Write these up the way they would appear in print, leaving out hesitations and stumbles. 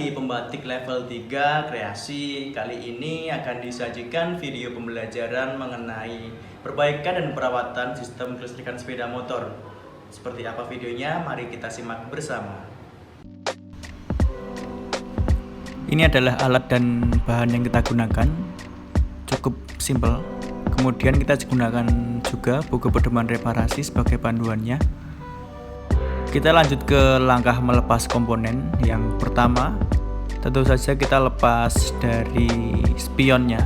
di Pembatik level 3 kreasi. Kali ini akan disajikan video pembelajaran mengenai perbaikan dan perawatan sistem kelistrikan sepeda motor. Seperti apa videonya? Mari kita simak bersama. Ini adalah alat dan bahan yang kita gunakan, cukup simpel. Kemudian kita gunakan juga buku pedoman reparasi sebagai panduannya. Kita lanjut ke langkah melepas komponen. Yang pertama, tentu saja kita lepas dari spionnya.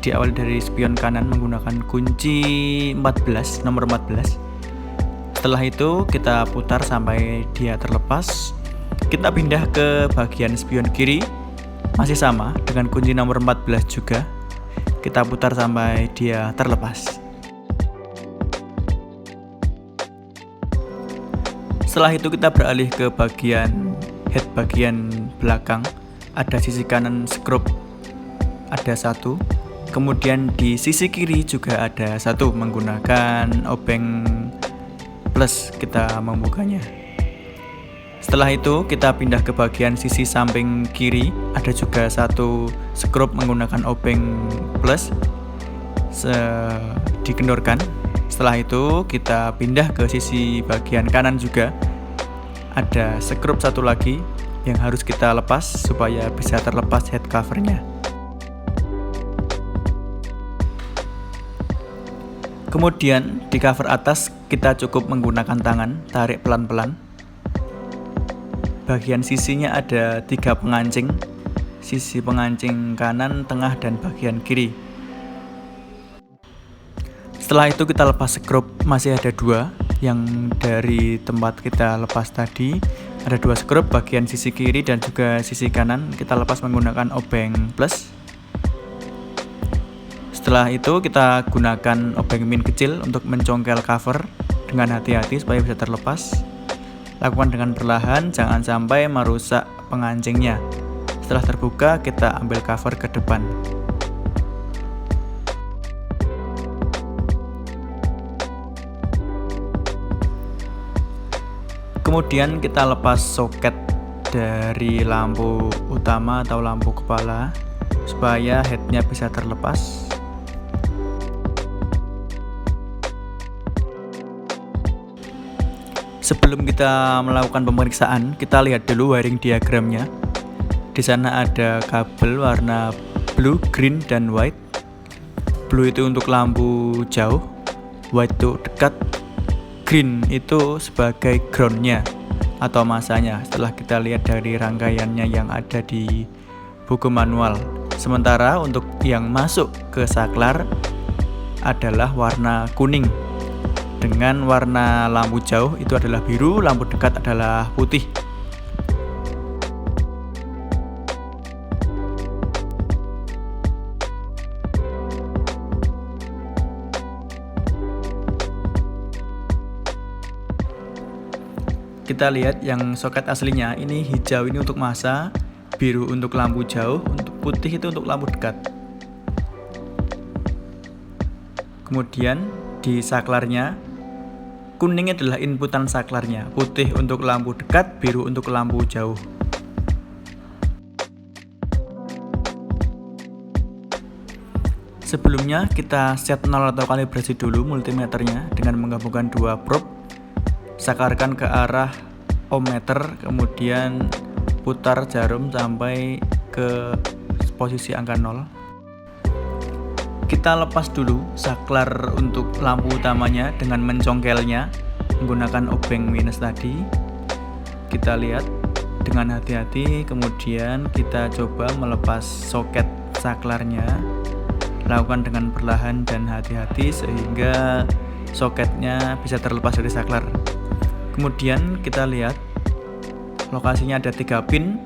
Diawali dari spion kanan menggunakan kunci 14, nomor 14. Setelah itu kita putar sampai dia terlepas. Kita pindah ke bagian spion kiri, masih sama dengan kunci nomor 14 juga. Kita putar sampai dia terlepas. Setelah itu kita beralih ke bagian head bagian belakang. Ada sisi kanan skrup, ada satu. Kemudian di sisi kiri juga ada satu. Menggunakan obeng plus kita membukanya. Setelah itu kita pindah ke bagian sisi samping kiri. Ada juga satu skrup menggunakan obeng plus. Dikendorkan. Setelah itu kita pindah ke sisi bagian kanan juga. Ada skrup satu lagi yang harus kita lepas supaya bisa terlepas head covernya. Kemudian di cover atas kita cukup menggunakan tangan, tarik pelan-pelan. Bagian sisinya ada 3 pengancing, sisi pengancing kanan, tengah, dan bagian kiri. Setelah itu kita lepas skrup, masih ada 2 yang dari tempat kita lepas tadi. Ada 2 skrup bagian sisi kiri dan juga sisi kanan, kita lepas menggunakan obeng plus. Setelah itu kita gunakan obeng min kecil untuk mencongkel cover dengan hati-hati supaya bisa terlepas. Lakukan dengan perlahan, jangan sampai merusak pengancingnya. Setelah terbuka kita ambil cover ke depan. Kemudian kita lepas soket dari lampu utama atau lampu kepala supaya headnya bisa terlepas. Sebelum kita melakukan pemeriksaan, kita lihat dulu wiring diagramnya. Di sana ada kabel warna blue, green, dan white. Blue itu untuk lampu jauh, white itu dekat, green itu sebagai groundnya atau masanya setelah kita lihat dari rangkaiannya yang ada di buku manual. Sementara untuk yang masuk ke saklar adalah warna kuning dengan warna lampu jauh itu adalah biru, lampu dekat adalah putih. Kita lihat yang soket aslinya ini hijau ini untuk masa, biru untuk lampu jauh, untuk putih itu untuk lampu dekat. Kemudian di saklarnya, kuning adalah inputan saklarnya, putih untuk lampu dekat, biru untuk lampu jauh. Sebelumnya kita set 0 atau kalibrasi dulu multimeternya dengan menggabungkan 2 probe. Sakarkan ke arah ohmmeter, kemudian putar jarum sampai ke posisi angka 0. Kita lepas dulu saklar untuk lampu utamanya dengan mencongkelnya menggunakan obeng minus tadi. Kita lihat dengan hati-hati, kemudian kita coba melepas soket saklarnya. Lakukan dengan perlahan dan hati-hati sehingga soketnya bisa terlepas dari saklar. Kemudian kita lihat lokasinya ada 3 pin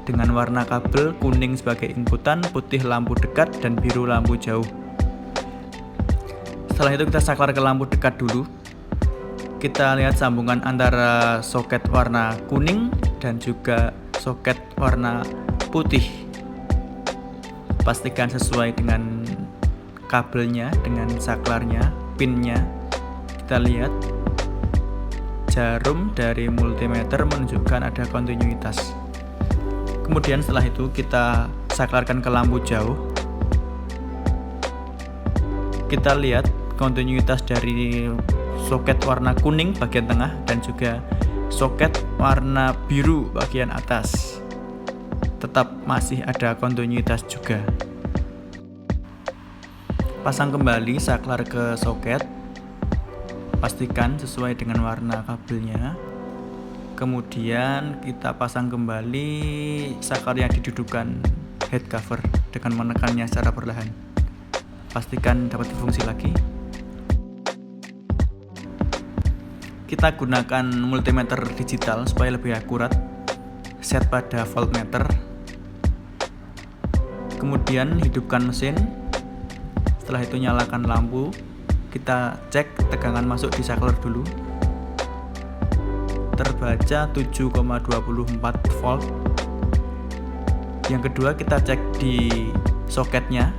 dengan warna kabel kuning sebagai inputan, putih lampu dekat, dan biru lampu jauh. Setelah itu kita saklar ke lampu dekat dulu. Kita lihat sambungan antara soket warna kuning dan juga soket warna putih. Pastikan sesuai dengan kabelnya, dengan saklarnya, pinnya. Kita lihat jarum dari multimeter menunjukkan ada kontinuitas. Kemudian setelah itu kita saklarkan ke lampu jauh. Kita lihat kontinuitas dari soket warna kuning bagian tengah dan juga soket warna biru bagian atas. Tetap masih ada kontinuitas juga. Pasang kembali saklar ke soket. Pastikan sesuai dengan warna kabelnya. Kemudian kita pasang kembali saklar yang didudukan head cover dengan menekannya secara perlahan. Pastikan dapat berfungsi lagi. Kita gunakan multimeter digital supaya lebih akurat. Set pada voltmeter. Kemudian hidupkan mesin. Setelah itu nyalakan lampu. Kita cek tegangan masuk di saklar dulu. Terbaca 7,24 volt. Yang kedua kita cek di soketnya.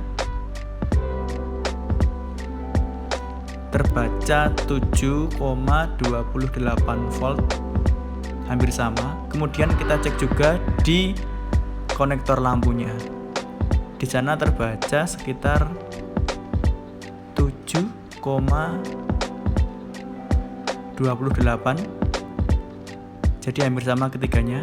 Terbaca 7,28 volt, hampir sama. Kemudian kita cek juga di konektor lampunya. Di sana terbaca sekitar 7,28. Jadi hampir sama ketiganya.